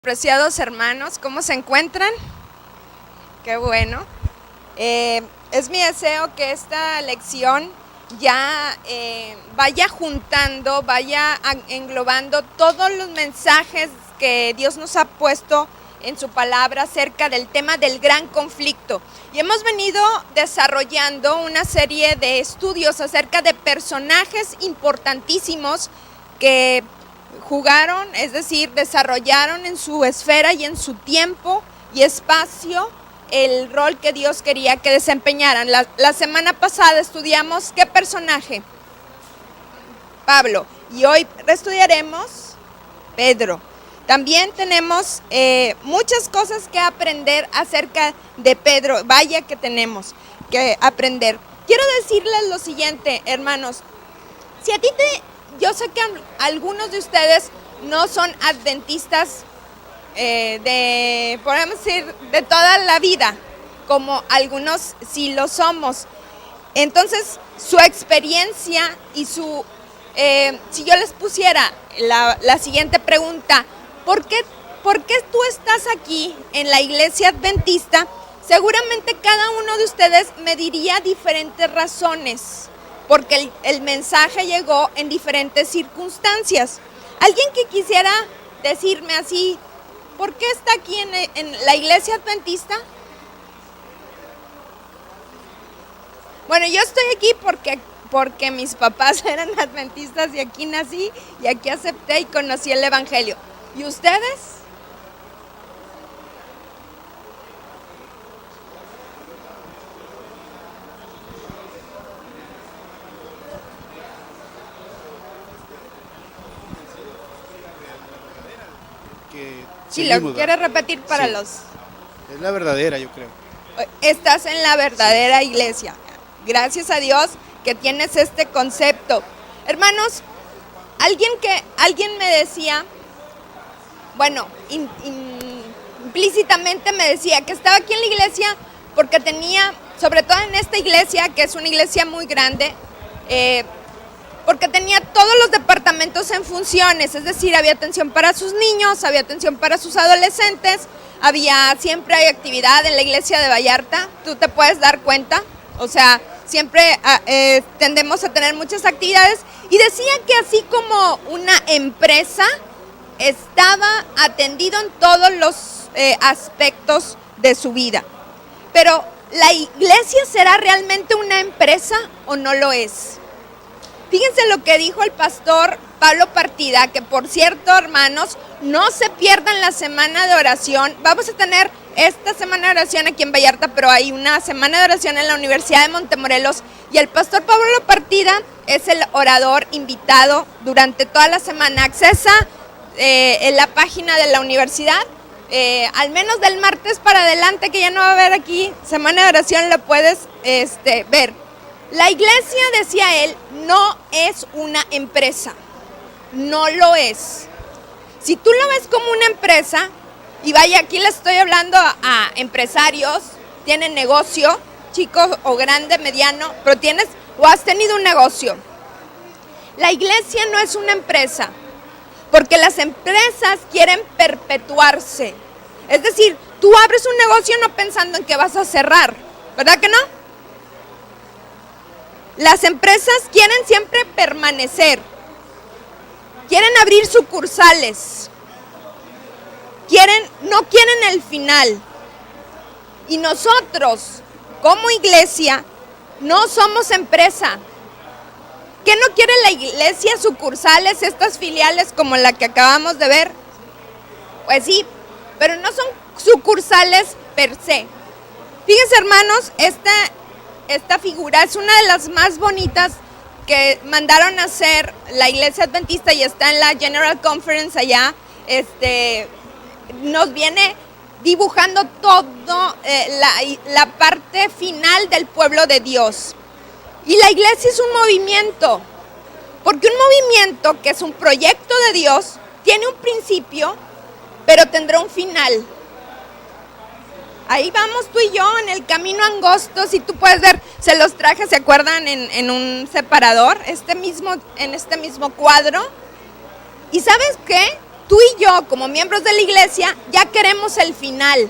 Preciados hermanos, ¿cómo se encuentran? Qué bueno. Es mi deseo que esta lección ya vaya juntando, vaya englobando todos los mensajes que Dios nos ha puesto en su palabra acerca del tema del gran conflicto. Y hemos venido desarrollando una serie de estudios acerca de personajes importantísimos que jugaron, es decir, desarrollaron en su esfera y en su tiempo y espacio el rol que Dios quería que desempeñaran. La semana pasada estudiamos ¿qué personaje? Pablo. Y hoy estudiaremos Pedro. También tenemos muchas cosas que aprender acerca de Pedro. Vaya que tenemos que aprender. Quiero decirles lo siguiente, hermanos. Si a ti yo sé que algunos de ustedes no son adventistas podemos decir, de toda la vida, como algunos sí lo somos. Entonces, su experiencia y si yo les pusiera la siguiente pregunta, ¿por qué tú estás aquí en la iglesia adventista? Seguramente cada uno de ustedes me diría diferentes razones, porque el mensaje llegó en diferentes circunstancias. ¿Alguien que quisiera decirme así, por qué está aquí en la iglesia adventista? Bueno, yo estoy aquí porque mis papás eran adventistas y aquí nací y aquí acepté y conocí el evangelio. ¿Y ustedes? Si lo quieres repetir para los... Es la verdadera, yo creo. Estás en la verdadera iglesia. Gracias a Dios que tienes este concepto. Hermanos, alguien me decía, bueno, implícitamente me decía que estaba aquí en la iglesia porque tenía, sobre todo en esta iglesia, que es una iglesia muy grande, porque tenía todos los departamentos en funciones, es decir, había atención para sus niños, había atención para sus adolescentes, siempre hay actividad en la iglesia de Vallarta, tú te puedes dar cuenta, o sea, siempre tendemos a tener muchas actividades, y decía que así como una empresa estaba atendido en todos los aspectos de su vida. Pero, ¿la iglesia será realmente una empresa o no lo es? Fíjense lo que dijo el pastor Pablo Partida, que por cierto, hermanos, no se pierdan la semana de oración. Vamos a tener esta semana de oración aquí en Vallarta, pero hay una semana de oración en la Universidad de Montemorelos, y el pastor Pablo Partida es el orador invitado durante toda la semana. Accesa en la página de la universidad, al menos del martes para adelante, que ya no va a haber aquí semana de oración, lo puedes ver. La iglesia, decía él, no es una empresa, no lo es. Si tú lo ves como una empresa, y vaya, aquí le estoy hablando a empresarios, tienen negocio, chico o grande, mediano, pero tienes o has tenido un negocio. La iglesia no es una empresa, porque las empresas quieren perpetuarse. Es decir, tú abres un negocio no pensando en que vas a cerrar, ¿verdad que no? Las empresas quieren siempre permanecer, quieren abrir sucursales, no quieren el final. Y nosotros, como iglesia, no somos empresa. ¿Qué no quiere la iglesia? Sucursales, estas filiales como la que acabamos de ver. Pues sí, pero no son sucursales per se. Fíjense, hermanos, esta figura es una de las más bonitas que mandaron a hacer la iglesia adventista y está en la General Conference allá. Nos viene dibujando todo la parte final del pueblo de Dios. Y la iglesia es un movimiento, porque un movimiento que es un proyecto de Dios tiene un principio, pero tendrá un final. Ahí vamos tú y yo en el camino angosto, si tú puedes ver, se los traje, ¿se acuerdan? En un separador, en este mismo cuadro. ¿Y sabes qué? tú y yo, como miembros de la iglesia, ya queremos el final.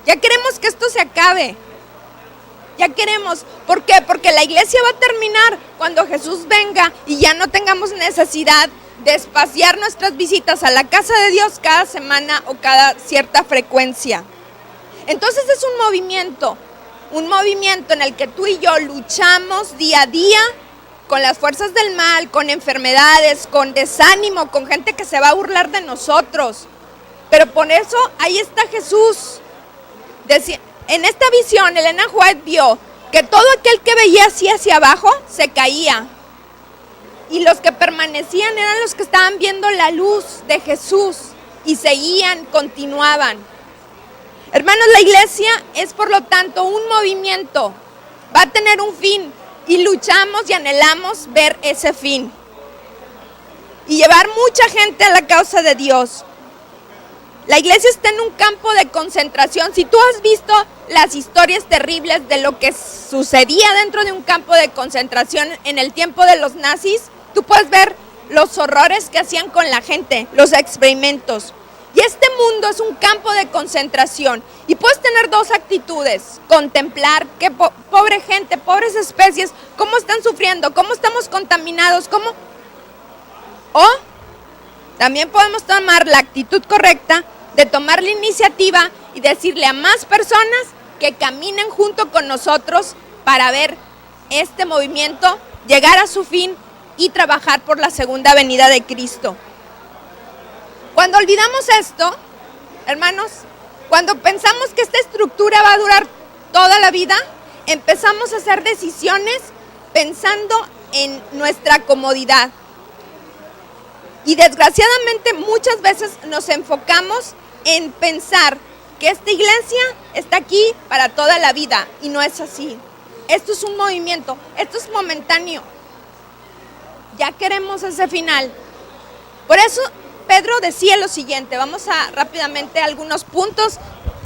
Ya queremos que esto se acabe. Ya queremos. ¿Por qué? Porque la iglesia va a terminar cuando Jesús venga y ya no tengamos necesidad de espaciar nuestras visitas a la casa de Dios cada semana o cada cierta frecuencia. Entonces es un movimiento en el que tú y yo luchamos día a día con las fuerzas del mal, con enfermedades, con desánimo, con gente que se va a burlar de nosotros. Pero por eso ahí está Jesús. En esta visión, Elena White vio que todo aquel que veía así hacia abajo se caía. Y los que permanecían eran los que estaban viendo la luz de Jesús y seguían, continuaban. Hermanos, la iglesia es por lo tanto un movimiento, va a tener un fin y luchamos y anhelamos ver ese fin y llevar mucha gente a la causa de Dios. La iglesia está en un campo de concentración. Si tú has visto las historias terribles de lo que sucedía dentro de un campo de concentración en el tiempo de los nazis, tú puedes ver los horrores que hacían con la gente, los experimentos. Y este mundo es un campo de concentración. Y puedes tener dos actitudes. Contemplar que pobre gente, pobres especies, cómo están sufriendo, cómo estamos contaminados, O también podemos tomar la actitud correcta de tomar la iniciativa y decirle a más personas que caminen junto con nosotros para ver este movimiento llegar a su fin y trabajar por la segunda venida de Cristo. Cuando olvidamos esto, hermanos, cuando pensamos que esta estructura va a durar toda la vida, empezamos a hacer decisiones pensando en nuestra comodidad. Y desgraciadamente muchas veces nos enfocamos en pensar que esta iglesia está aquí para toda la vida y no es así. Esto es un movimiento, esto es momentáneo. Ya queremos ese final. Por eso Pedro decía lo siguiente, vamos a rápidamente a algunos puntos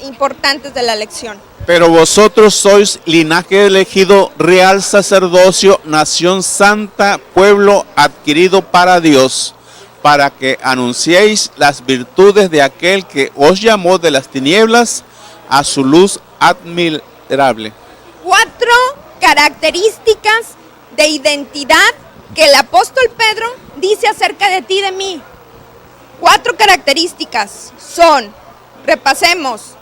importantes de la lección. Pero vosotros sois linaje elegido, real sacerdocio, nación santa, pueblo adquirido para Dios, para que anunciéis las virtudes de aquel que os llamó de las tinieblas a su luz admirable. 4 características de identidad que el apóstol Pedro dice acerca de ti y de mí. 4 características son, repasemos,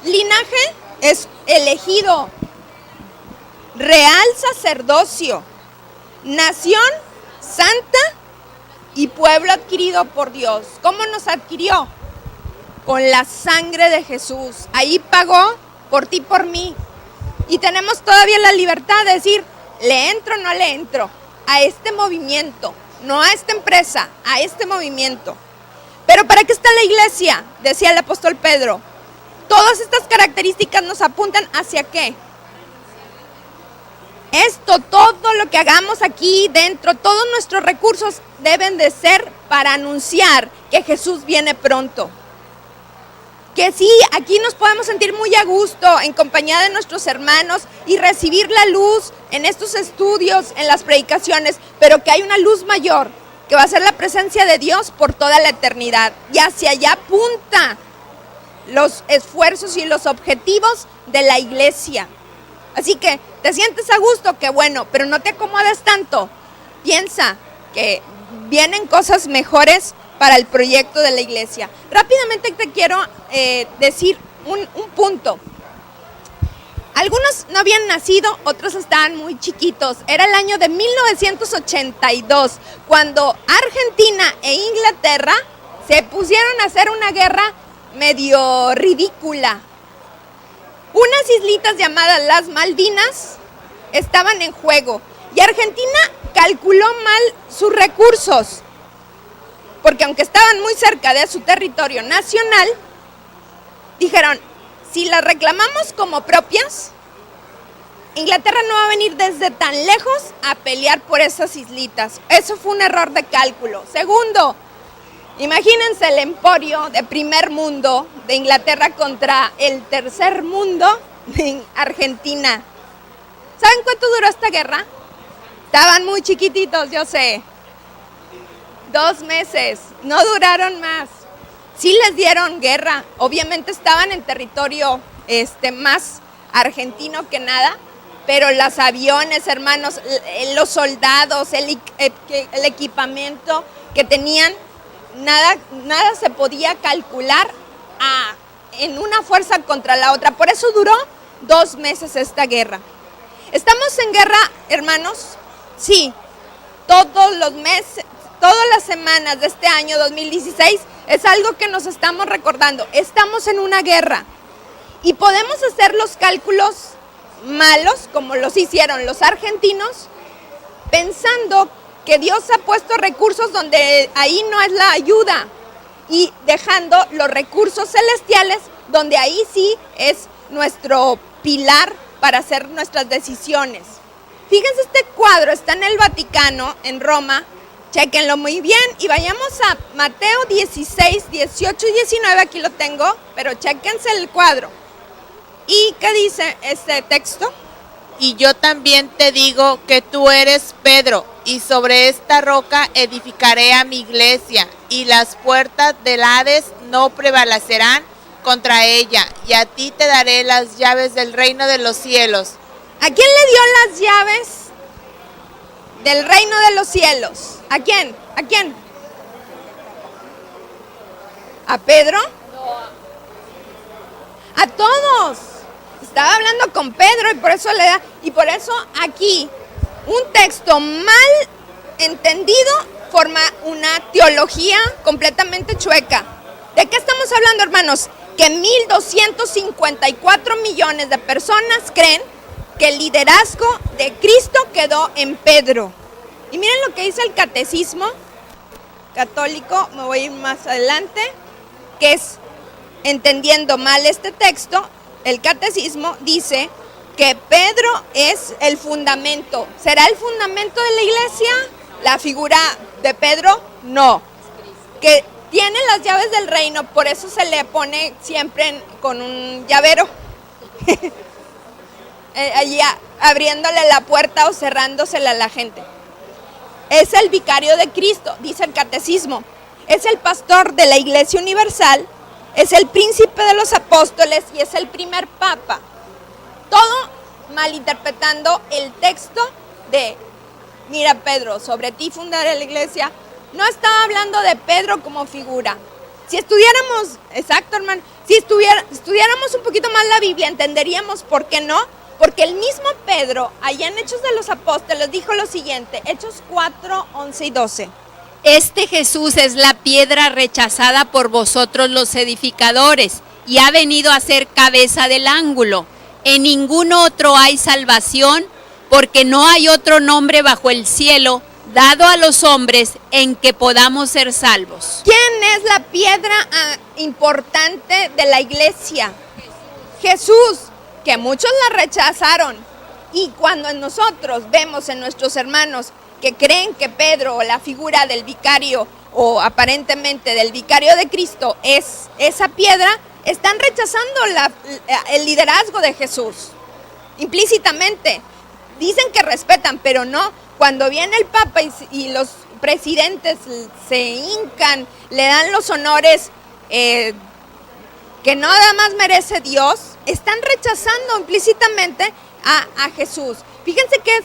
linaje es elegido, real sacerdocio, nación santa y pueblo adquirido por Dios. ¿Cómo nos adquirió? Con la sangre de Jesús. Ahí pagó por ti y por mí. Y tenemos todavía la libertad de decir, ¿le entro o no le entro a este movimiento? No a esta empresa, a este movimiento. Pero ¿para qué está la iglesia? Decía el apóstol Pedro. Todas estas características nos apuntan hacia qué. Esto, todo lo que hagamos aquí dentro, todos nuestros recursos deben de ser para anunciar que Jesús viene pronto. Que sí, aquí nos podemos sentir muy a gusto en compañía de nuestros hermanos y recibir la luz en estos estudios, en las predicaciones, pero que hay una luz mayor, que va a ser la presencia de Dios por toda la eternidad. Y hacia allá apunta los esfuerzos y los objetivos de la iglesia. Así que te sientes a gusto, que bueno, pero no te acomodes tanto. Piensa que vienen cosas mejores para el proyecto de la iglesia. Rápidamente te quiero decir un punto. Algunos no habían nacido, otros estaban muy chiquitos. Era el año de 1982, cuando Argentina e Inglaterra se pusieron a hacer una guerra medio ridícula. Unas islitas llamadas las Malvinas estaban en juego y Argentina calculó mal sus recursos, porque aunque estaban muy cerca de su territorio nacional, dijeron, si las reclamamos como propias, Inglaterra no va a venir desde tan lejos a pelear por esas islitas. Eso fue un error de cálculo. Segundo, imagínense el emporio de primer mundo de Inglaterra contra el tercer mundo de Argentina. ¿Saben cuánto duró esta guerra? Estaban muy chiquititos, yo sé. 2 meses, no duraron más. Sí les dieron guerra, obviamente estaban en territorio más argentino que nada, pero los aviones, hermanos, los soldados, el equipamiento que tenían, nada se podía calcular en una fuerza contra la otra. Por eso duró 2 meses esta guerra. ¿Estamos en guerra, hermanos? Sí, todos los meses, todas las semanas de este año 2016 es algo que nos estamos recordando. Estamos en una guerra y podemos hacer los cálculos malos, como los hicieron los argentinos, pensando que Dios ha puesto recursos donde ahí no es la ayuda y dejando los recursos celestiales donde ahí sí es nuestro pilar para hacer nuestras decisiones. Fíjense, este cuadro está en el Vaticano, en Roma. Chéquenlo muy bien y vayamos a Mateo 16, 18 y 19, aquí lo tengo, pero chéquense el cuadro. ¿Y qué dice este texto? Y yo también te digo que tú eres Pedro, y sobre esta roca edificaré a mi iglesia, y las puertas del Hades no prevalecerán contra ella, y a ti te daré las llaves del reino de los cielos. ¿A quién le dio las llaves del reino de los cielos? ¿A quién? ¿A quién? ¿A Pedro? A todos. Estaba hablando con Pedro y por eso aquí un texto mal entendido forma una teología completamente chueca. ¿De qué estamos hablando, hermanos? Que 1.254 millones de personas creen que el liderazgo de Cristo quedó en Pedro. Y miren lo que dice el catecismo católico, me voy a ir más adelante, que es, entendiendo mal este texto, el catecismo dice que Pedro es el fundamento. ¿Será el fundamento de la iglesia? La figura de Pedro, no. Que tiene las llaves del reino, por eso se le pone siempre con un llavero. Allí abriéndole la puerta o cerrándosela a la gente. Es el vicario de Cristo, dice el catecismo. Es el pastor de la Iglesia Universal, es el príncipe de los apóstoles y es el primer papa. Todo malinterpretando el texto de, mira Pedro, sobre ti fundaré la iglesia. No estaba hablando de Pedro como figura. Si estudiáramos, exacto hermano, si estudiáramos un poquito más la Biblia, entenderíamos por qué no. Porque el mismo Pedro, allá en Hechos de los Apóstoles, dijo lo siguiente, Hechos 4, 11 y 12. Este Jesús es la piedra rechazada por vosotros los edificadores y ha venido a ser cabeza del ángulo. En ningún otro hay salvación, porque no hay otro nombre bajo el cielo dado a los hombres en que podamos ser salvos. ¿Quién es la piedra importante de la iglesia? Jesús, que muchos la rechazaron. Y cuando nosotros vemos en nuestros hermanos que creen que Pedro, o la figura del vicario, o aparentemente del vicario de Cristo, es esa piedra, están rechazando el liderazgo de Jesús. Implícitamente. Dicen que respetan, pero no. Cuando viene el Papa y los presidentes se hincan, le dan los honores que nada más merece Dios, están rechazando implícitamente a Jesús. Fíjense que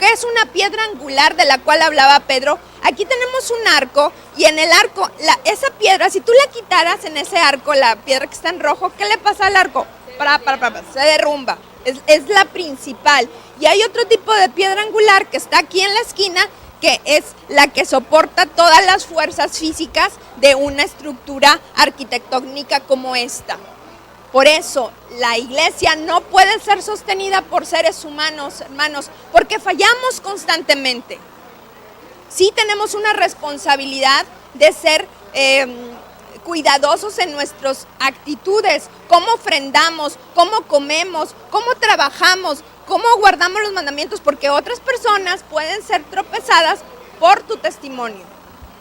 es una piedra angular de la cual hablaba Pedro. Aquí tenemos un arco y en el arco, esa piedra, si tú la quitaras en ese arco, la piedra que está en rojo, ¿qué le pasa al arco? Se derrumba. Es la principal. Y hay otro tipo de piedra angular que está aquí en la esquina, que es la que soporta todas las fuerzas físicas de una estructura arquitectónica como esta. Por eso, la iglesia no puede ser sostenida por seres humanos, hermanos, porque fallamos constantemente. Sí tenemos una responsabilidad de ser cuidadosos en nuestras actitudes, cómo ofrendamos, cómo comemos, cómo trabajamos, cómo guardamos los mandamientos, porque otras personas pueden ser tropezadas por tu testimonio.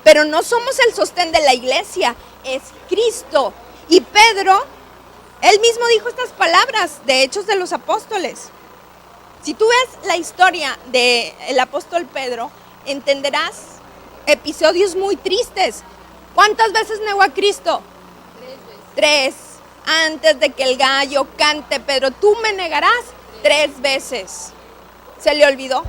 Pero no somos el sostén de la iglesia, es Cristo. Y Pedro, él mismo dijo estas palabras de Hechos de los Apóstoles. Si tú ves la historia del apóstol Pedro, entenderás episodios muy tristes. ¿Cuántas veces negó a Cristo? 3. Antes de que el gallo cante, Pedro, tú me negarás 3 veces. ¿Se le olvidó?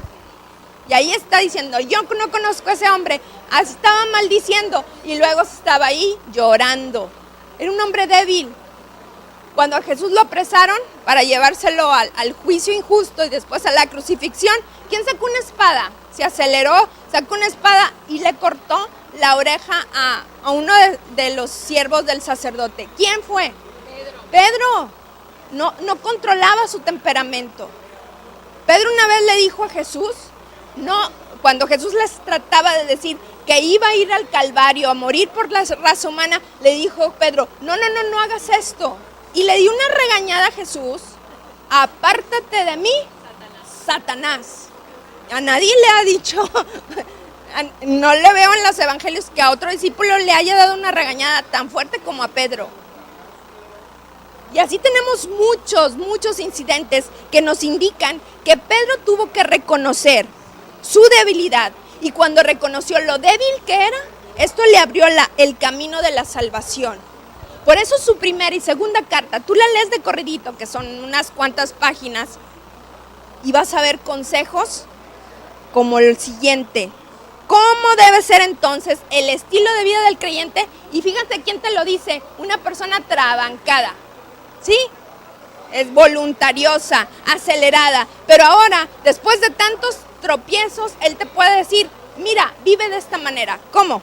Y ahí está diciendo, yo no conozco a ese hombre. Así estaba maldiciendo y luego estaba ahí llorando. Era un hombre débil. Cuando a Jesús lo apresaron para llevárselo al juicio injusto y después a la crucifixión, ¿quién sacó una espada? Se aceleró, sacó una espada y le cortó la oreja a uno de los siervos del sacerdote. ¿Quién fue? Pedro. No controlaba su temperamento. Pedro una vez le dijo a Jesús, cuando Jesús les trataba de decir que iba a ir al Calvario a morir por la raza humana, le dijo Pedro, no hagas esto. Y le dio una regañada a Jesús, apártate de mí, Satanás. A nadie le ha dicho, no le veo en los evangelios que a otro discípulo le haya dado una regañada tan fuerte como a Pedro. Y así tenemos muchos incidentes que nos indican que Pedro tuvo que reconocer su debilidad. Y cuando reconoció lo débil que era, esto le abrió el camino de la salvación. Por eso su primera y segunda carta, tú la lees de corridito, que son unas cuantas páginas, y vas a ver consejos como el siguiente. ¿Cómo debe ser entonces el estilo de vida del creyente? Y fíjate quién te lo dice, una persona trabancada, ¿sí? Es voluntariosa, acelerada, pero ahora, después de tantos tropiezos, él te puede decir, mira, vive de esta manera. ¿Cómo?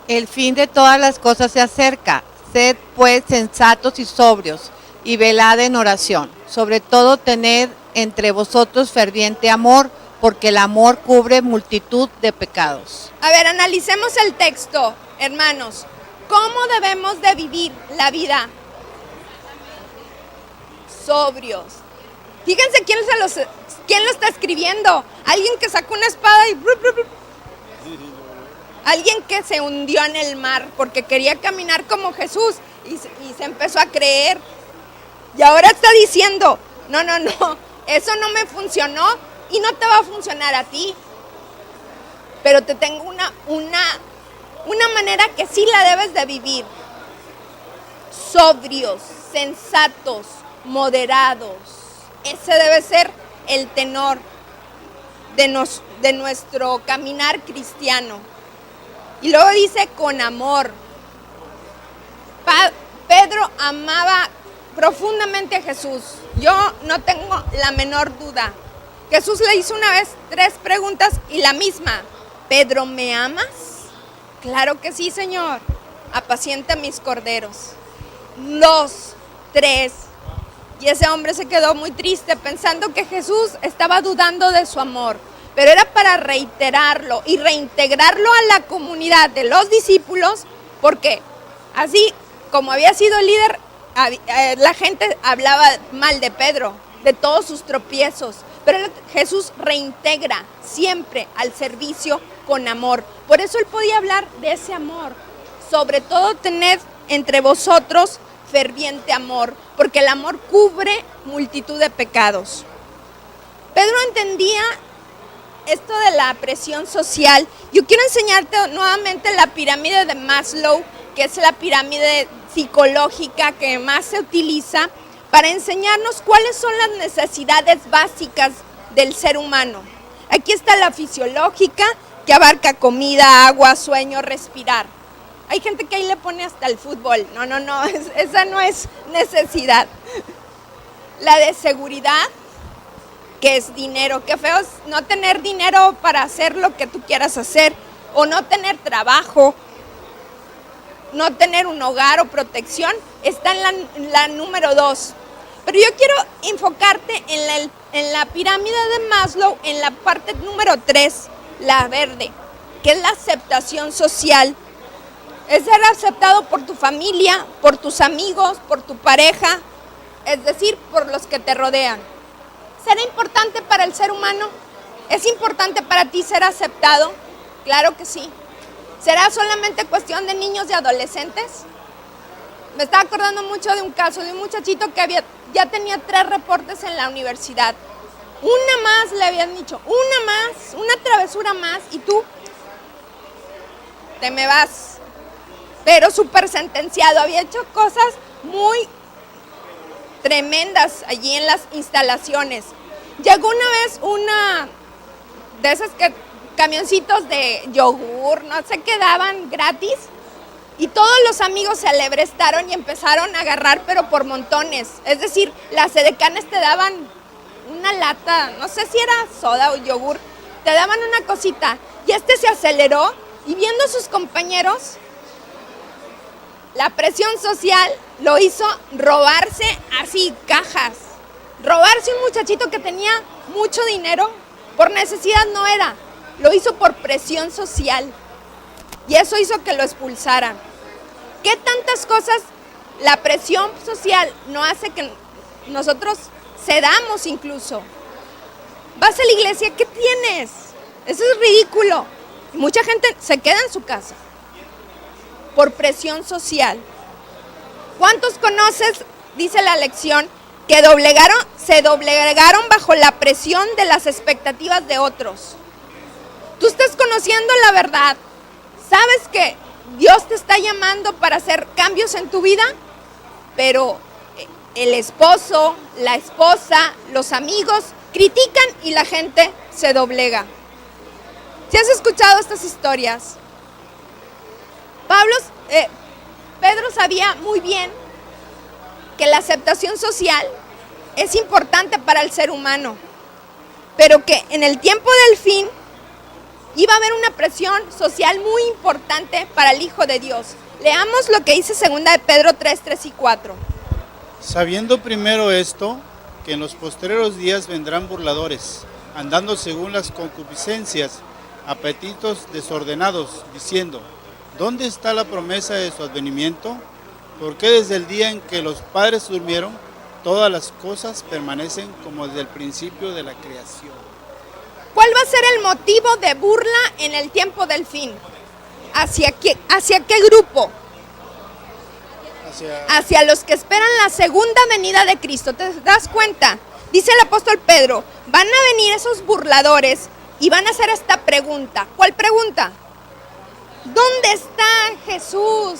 El fin de todas las cosas se acerca. Sed pues sensatos y sobrios, y velad en oración. Sobre todo tened entre vosotros ferviente amor, porque el amor cubre multitud de pecados. A ver, analicemos el texto, hermanos. ¿Cómo debemos de vivir la vida? Sobrios. Fíjense quién lo está escribiendo. Alguien que sacó una espada y... Alguien que se hundió en el mar porque quería caminar como Jesús y se empezó a creer. Y ahora está diciendo, no, eso no me funcionó y no te va a funcionar a ti. Pero te tengo una manera que sí la debes de vivir. Sobrios, sensatos, moderados. Ese debe ser el tenor de nuestro caminar cristiano. Y luego dice con amor. Pedro amaba profundamente a Jesús. Yo no tengo la menor duda. Jesús le hizo una vez 3 preguntas y la misma. Pedro, ¿me amas? Claro que sí, Señor. Apacienta mis corderos. Los 3. Y ese hombre se quedó muy triste pensando que Jesús estaba dudando de su amor. Pero era para reiterarlo y reintegrarlo a la comunidad de los discípulos, porque así como había sido líder, la gente hablaba mal de Pedro, de todos sus tropiezos, pero Jesús reintegra siempre al servicio con amor. Por eso él podía hablar de ese amor. Sobre todo tened entre vosotros ferviente amor, porque el amor cubre multitud de pecados. Pedro entendía esto de la presión social. Yo quiero enseñarte nuevamente la pirámide de Maslow, que es la pirámide psicológica que más se utiliza para enseñarnos cuáles son las necesidades básicas del ser humano. Aquí está la fisiológica, que abarca comida, agua, sueño, respirar. Hay gente que ahí le pone hasta el fútbol. No, esa no es necesidad. La de seguridad, que es dinero. Qué feo es no tener dinero para hacer lo que tú quieras hacer, o no tener trabajo, no tener un hogar o protección. Está en la número 2. Pero yo quiero enfocarte en la pirámide de Maslow, en la parte número 3, la verde, que es la aceptación social. Es ser aceptado por tu familia, por tus amigos, por tu pareja, es decir, por los que te rodean. ¿Será importante para el ser humano? ¿Es importante para ti ser aceptado? Claro que sí. ¿Será solamente cuestión de niños y adolescentes? Me estaba acordando mucho de un caso de un muchachito que ya tenía 3 reportes en la universidad. Una más le habían dicho, una más, una travesura más, y tú te me vas. Pero súper sentenciado, había hecho cosas muy tremendas allí en las instalaciones. Llegó una vez una de esas camioncitos de yogur, no sé qué daban gratis, y todos los amigos se alebrestaron y empezaron a agarrar, pero por montones. Es decir, las edecanes te daban una lata, no sé si era soda o yogur, te daban una cosita, y se aceleró, y viendo a sus compañeros, la presión social lo hizo robarse así cajas. Robarse un muchachito que tenía mucho dinero, por necesidad no era, lo hizo por presión social. Y eso hizo que lo expulsaran. ¿Qué tantas cosas la presión social no hace que nosotros cedamos incluso? Vas a la iglesia, ¿qué tienes? Eso es ridículo. Mucha gente se queda en su casa por presión social. ¿Cuántos conoces, dice la lección, que se doblegaron bajo la presión de las expectativas de otros? Tú estás conociendo la verdad. ¿Sabes que Dios te está llamando para hacer cambios en tu vida? Pero el esposo, la esposa, los amigos critican y la gente se doblega. ¿Si has escuchado estas historias? Pedro sabía muy bien que la aceptación social es importante para el ser humano, pero que en el tiempo del fin iba a haber una presión social muy importante para el Hijo de Dios. Leamos lo que dice 2 de Pedro 3, 3 y 4. Sabiendo primero esto, que en los postreros días vendrán burladores, andando según las concupiscencias, apetitos desordenados, diciendo: ¿dónde está la promesa de su advenimiento? Porque desde el día en que los padres durmieron, todas las cosas permanecen como desde el principio de la creación. ¿Cuál va a ser el motivo de burla en el tiempo del fin? ¿Hacia qué grupo? Hacia los que esperan la segunda venida de Cristo. ¿Te das cuenta? Dice el apóstol Pedro, van a venir esos burladores y van a hacer esta pregunta. ¿Cuál pregunta? ¿Dónde está Jesús?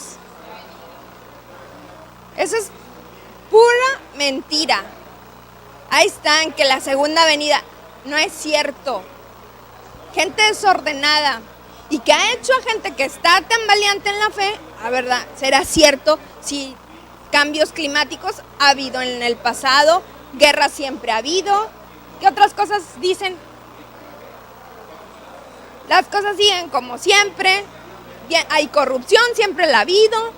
Eso es pura mentira. Ahí están, que la segunda venida no es cierto. Gente desordenada y que ha hecho a gente que está tambaleante en la fe, a verdad, será cierto si cambios climáticos ha habido en el pasado, guerra siempre ha habido. ¿Qué otras cosas dicen? Las cosas siguen como siempre. Hay corrupción, siempre la ha habido.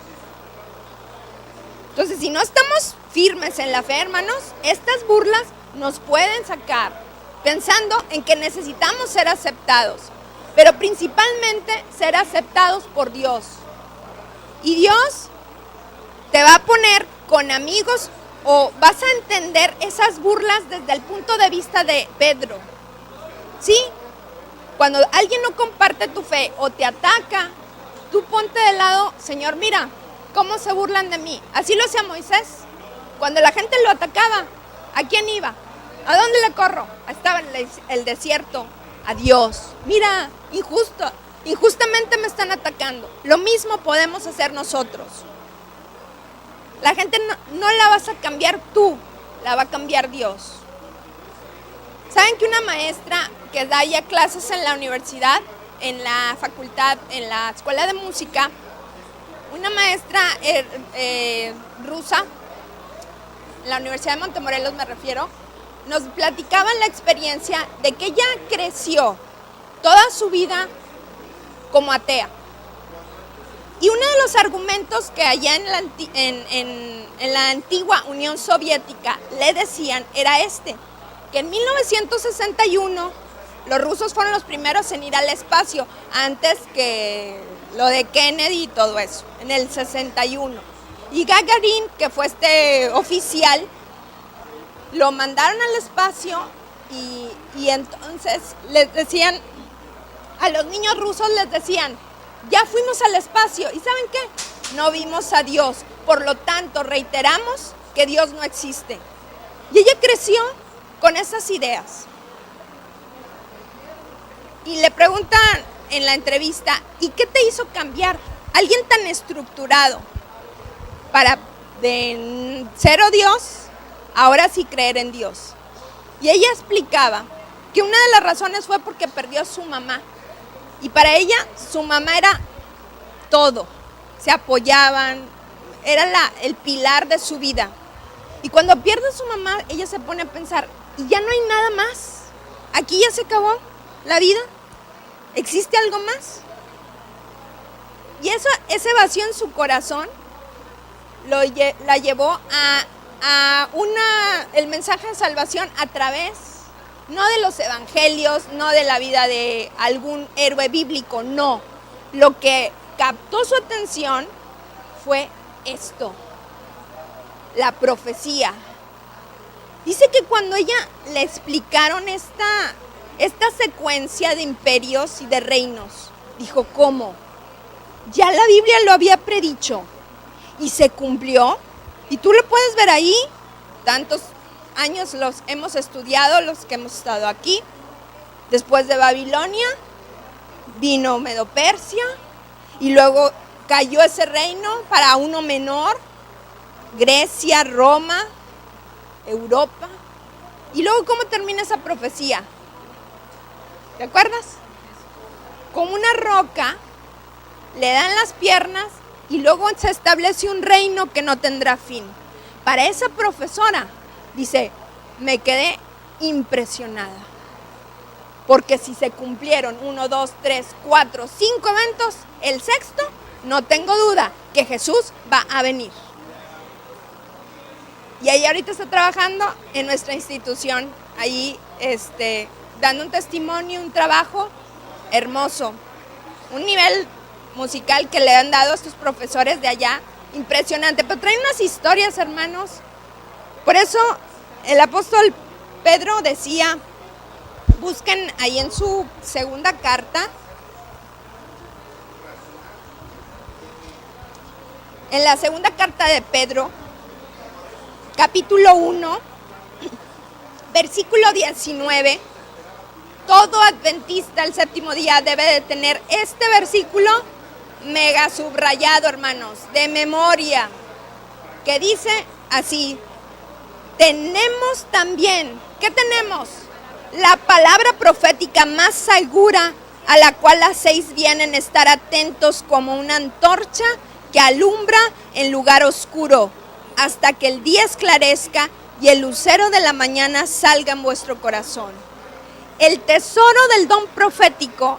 Entonces, si no estamos firmes en la fe, hermanos, estas burlas nos pueden sacar, pensando en que necesitamos ser aceptados, pero principalmente ser aceptados por Dios. Y Dios te va a poner con amigos, o vas a entender esas burlas desde el punto de vista de Pedro. ¿Sí? Cuando alguien no comparte tu fe o te ataca, tú ponte de lado, Señor, mira cómo se burlan de mí. Así lo hacía Moisés. Cuando la gente lo atacaba, ¿a quién iba? ¿A dónde le corro? Estaba en el desierto. A Dios. Mira, injustamente me están atacando. Lo mismo podemos hacer nosotros. La gente no la vas a cambiar tú, la va a cambiar Dios. ¿Saben que una maestra que da ya clases en la universidad, en la facultad, en la escuela de música, una maestra rusa, en la Universidad de Montemorelos me refiero, nos platicaba la experiencia de que ella creció toda su vida como atea. Y uno de los argumentos que allá en la antigua Unión Soviética le decían era que en 1961 los rusos fueron los primeros en ir al espacio, antes que lo de Kennedy y todo eso, en el 61. Y Gagarin, que fue oficial, lo mandaron al espacio y entonces les decían, a los niños rusos les decían, ya fuimos al espacio, ¿y saben qué? No vimos a Dios, por lo tanto reiteramos que Dios no existe. Y ella creció con esas ideas. Y le preguntan en la entrevista, ¿y qué te hizo cambiar? Alguien tan estructurado para de cero Dios, ahora sí creer en Dios. Y ella explicaba que una de las razones fue porque perdió a su mamá. Y para ella, su mamá era todo. Se apoyaban, era el pilar de su vida. Y cuando pierde a su mamá, ella se pone a pensar, y ya no hay nada más. Aquí ya se acabó la vida. ¿Existe algo más? Y ese vacío en su corazón la llevó a el mensaje de salvación a través, no de los evangelios, no de la vida de algún héroe bíblico, no. Lo que captó su atención fue esto, la profecía. Dice que cuando ella le explicaron esta secuencia de imperios y de reinos, dijo, ¿cómo? Ya la Biblia lo había predicho y se cumplió. Y tú lo puedes ver ahí, tantos años los hemos estudiado, los que hemos estado aquí. Después de Babilonia, vino Medo-Persia, y luego cayó ese reino para uno menor, Grecia, Roma, Europa. Y luego, ¿cómo termina esa profecía? ¿Te acuerdas? Como una roca, le dan las piernas y luego se establece un reino que no tendrá fin. Para esa profesora, dice, me quedé impresionada. Porque si se cumplieron 1, 2, 3, 4, 5 eventos, el sexto, no tengo duda que Jesús va a venir. Y ella ahorita está trabajando en nuestra institución, ahí dando un testimonio, un trabajo hermoso, un nivel musical que le han dado a estos profesores de allá, impresionante. Pero traen unas historias, hermanos. Por eso el apóstol Pedro decía, busquen ahí en su segunda carta, en la segunda carta de Pedro, capítulo 1, versículo 19, todo adventista el séptimo día debe de tener este versículo mega subrayado, hermanos, de memoria, que dice así, tenemos también, ¿qué tenemos? La palabra profética más segura, a la cual hacéis bien en estar atentos como una antorcha que alumbra en lugar oscuro, hasta que el día esclarezca y el lucero de la mañana salga en vuestro corazón. El tesoro del don profético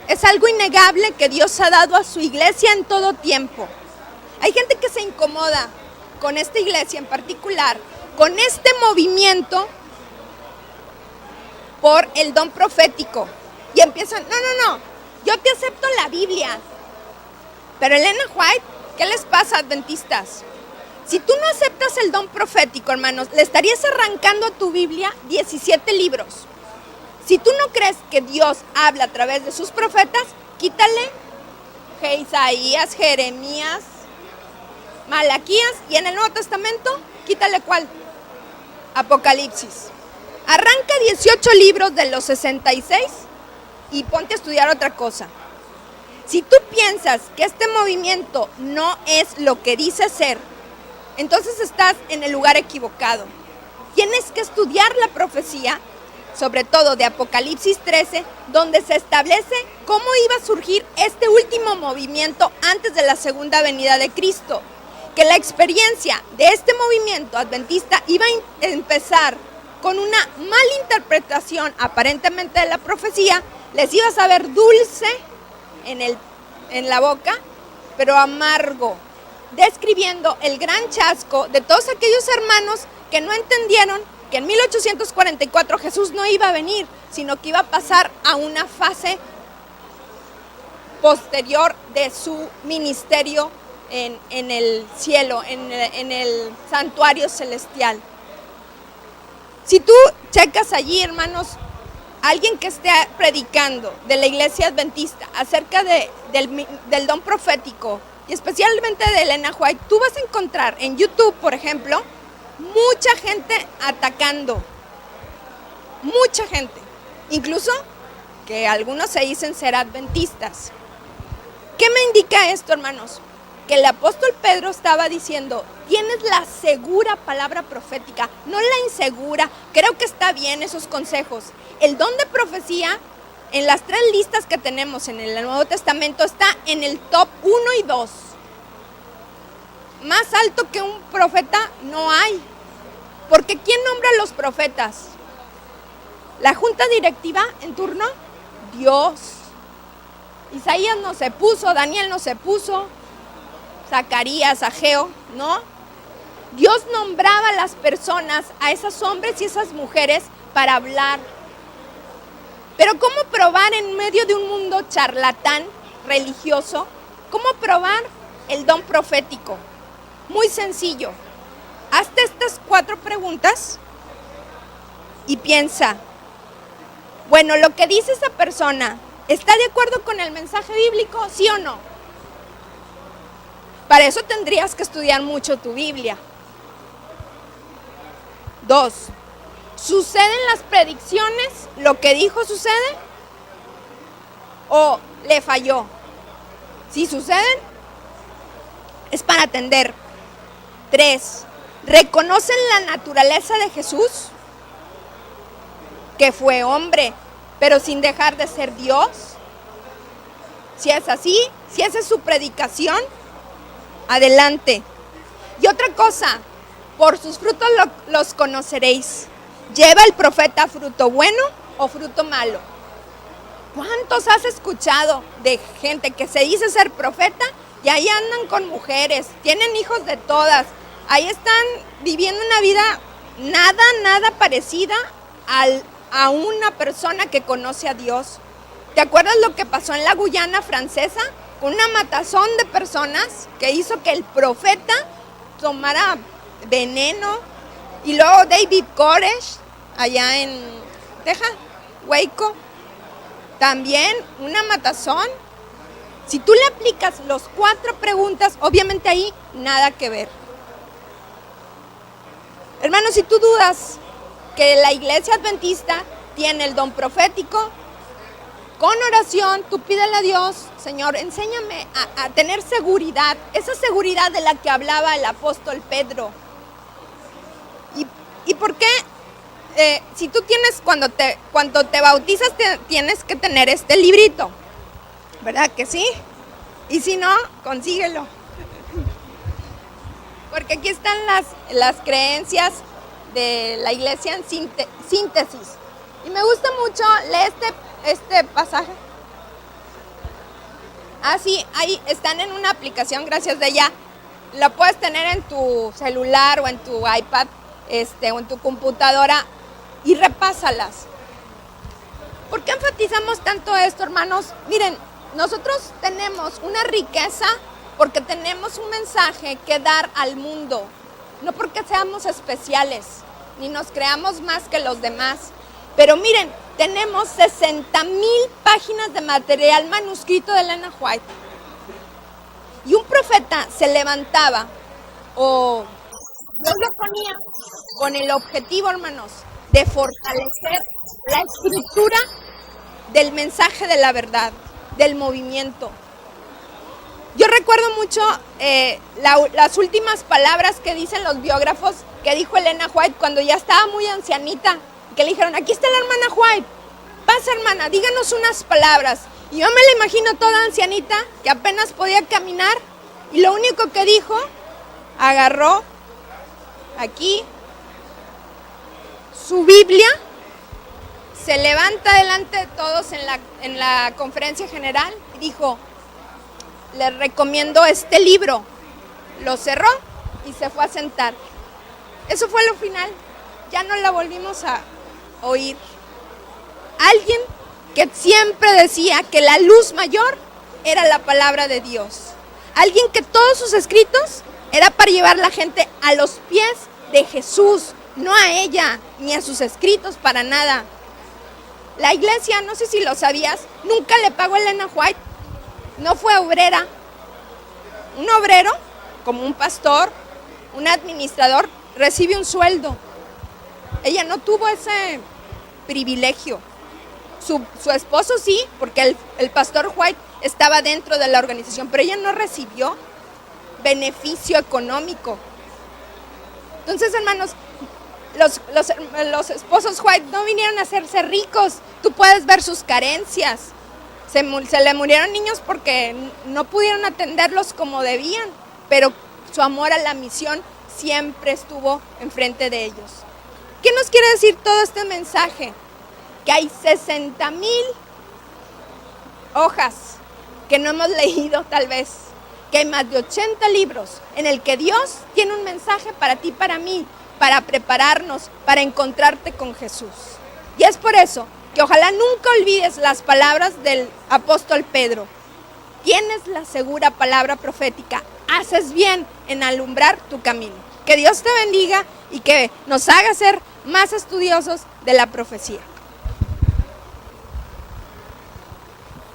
es algo innegable que Dios ha dado a su iglesia en todo tiempo. Hay gente que se incomoda con esta iglesia en particular, con este movimiento por el don profético. Y empiezan, no, yo te acepto la Biblia. Pero Elena White, ¿qué les pasa, adventistas? Si tú no aceptas el don profético, hermanos, le estarías arrancando a tu Biblia 17 libros. Si tú no crees que Dios habla a través de sus profetas, quítale Isaías, Jeremías, Malaquías, y en el Nuevo Testamento, quítale ¿cuál? Apocalipsis. Arranca 18 libros de los 66 y ponte a estudiar otra cosa. Si tú piensas que este movimiento no es lo que dice ser, entonces estás en el lugar equivocado. Tienes que estudiar la profecía, sobre todo de Apocalipsis 13, donde se establece cómo iba a surgir este último movimiento antes de la segunda venida de Cristo. Que la experiencia de este movimiento adventista iba a empezar con una mala interpretación aparentemente de la profecía, les iba a saber dulce en la boca, pero amargo, describiendo el gran chasco de todos aquellos hermanos que no entendieron que en 1844 Jesús no iba a venir, sino que iba a pasar a una fase posterior de su ministerio en el cielo, en el santuario celestial. Si tú checas allí, hermanos, alguien que esté predicando de la iglesia adventista acerca del don profético, y especialmente de Elena White, tú vas a encontrar en YouTube, por ejemplo, mucha gente atacando, mucha gente, incluso que algunos se dicen ser adventistas. ¿Qué me indica esto, hermanos? Que el apóstol Pedro estaba diciendo, tienes la segura palabra profética, no la insegura. Creo que está bien esos consejos. El don de profecía, en las 3 listas que tenemos en el Nuevo Testamento, está en el top 1 y 2. Más alto que un profeta no hay. Porque ¿quién nombra a los profetas? ¿La junta directiva en turno? Dios. Isaías no se puso, Daniel no se puso, Zacarías, Ageo, ¿no? Dios nombraba a las personas, a esos hombres y esas mujeres para hablar. Pero ¿cómo probar en medio de un mundo charlatán religioso? ¿Cómo probar el don profético? Muy sencillo. Hazte estas 4 preguntas y piensa, bueno, lo que dice esa persona, ¿está de acuerdo con el mensaje bíblico? ¿Sí o no? Para eso tendrías que estudiar mucho tu Biblia. 2. ¿Suceden las predicciones? ¿Lo que dijo sucede? ¿O le falló? Si suceden, es para atender. 3. ¿Reconocen la naturaleza de Jesús? Que fue hombre, pero sin dejar de ser Dios. Si es así, si esa es su predicación, adelante. Y otra cosa, por sus frutos los conoceréis. ¿Lleva el profeta fruto bueno o fruto malo? ¿Cuántos has escuchado de gente que se dice ser profeta y ahí andan con mujeres, tienen hijos de todas, ahí están viviendo una vida nada parecida a una persona que conoce a Dios? ¿Te acuerdas lo que pasó en la Guyana francesa? Con una matazón de personas que hizo que el profeta tomara veneno. Y luego David Koresh, allá en Texas, Waco, también una matazón. Si tú le aplicas las 4 preguntas, obviamente ahí nada que ver. Hermanos, si tú dudas que la iglesia adventista tiene el don profético, con oración, tú pídele a Dios, Señor, enséñame a tener seguridad, esa seguridad de la que hablaba el apóstol Pedro. ¿Y por qué? Si tú tienes, cuando te bautizas, tienes que tener este librito, ¿verdad que sí? Y si no, consíguelo. Porque aquí están las creencias de la iglesia en síntesis. Y me gusta mucho leer este pasaje. Sí, ahí están en una aplicación, gracias de ella. La puedes tener en tu celular o en tu iPad, o en tu computadora, y repásalas. ¿Por qué enfatizamos tanto esto, hermanos? Miren, nosotros tenemos una riqueza porque tenemos un mensaje que dar al mundo. No porque seamos especiales, ni nos creamos más que los demás. Pero miren, tenemos 60,000 páginas de material manuscrito de Elena White. Y un profeta se levantaba, o Dios lo ponía con el objetivo, hermanos, de fortalecer la estructura del mensaje de la verdad, del movimiento. Yo recuerdo mucho las últimas palabras que dicen los biógrafos que dijo Elena White cuando ya estaba muy ancianita, que le dijeron, aquí está la hermana White, pasa hermana, díganos unas palabras. Y yo me la imagino toda ancianita, que apenas podía caminar, y lo único que dijo, agarró aquí su Biblia, se levanta delante de todos en la conferencia general y dijo, les recomiendo este libro. Lo cerró y se fue a sentar. Eso fue lo final. Ya no la volvimos a oír. Alguien que siempre decía que la luz mayor era la palabra de Dios. Alguien que todos sus escritos era para llevar a la gente a los pies de Jesús, no a ella, ni a sus escritos, para nada. La iglesia, no sé si lo sabías, nunca le pagó a Elena White. No fue obrera. Un obrero, como un pastor, un administrador, recibe un sueldo. Ella no tuvo ese privilegio. Su esposo sí, porque el pastor White estaba dentro de la organización, pero ella no recibió beneficio económico. Entonces, hermanos, los esposos White no vinieron a hacerse ricos. Tú puedes ver sus carencias. Se le murieron niños porque no pudieron atenderlos como debían, pero su amor a la misión siempre estuvo enfrente de ellos. ¿Qué nos quiere decir todo este mensaje? Que hay 60,000 hojas que no hemos leído tal vez, que hay más de 80 libros en el que Dios tiene un mensaje para ti, para mí, para prepararnos, para encontrarte con Jesús. Y es por eso que ojalá nunca olvides las palabras del apóstol Pedro. Tienes la segura palabra profética, haces bien en alumbrar tu camino. Que Dios te bendiga y que nos haga ser más estudiosos de la profecía.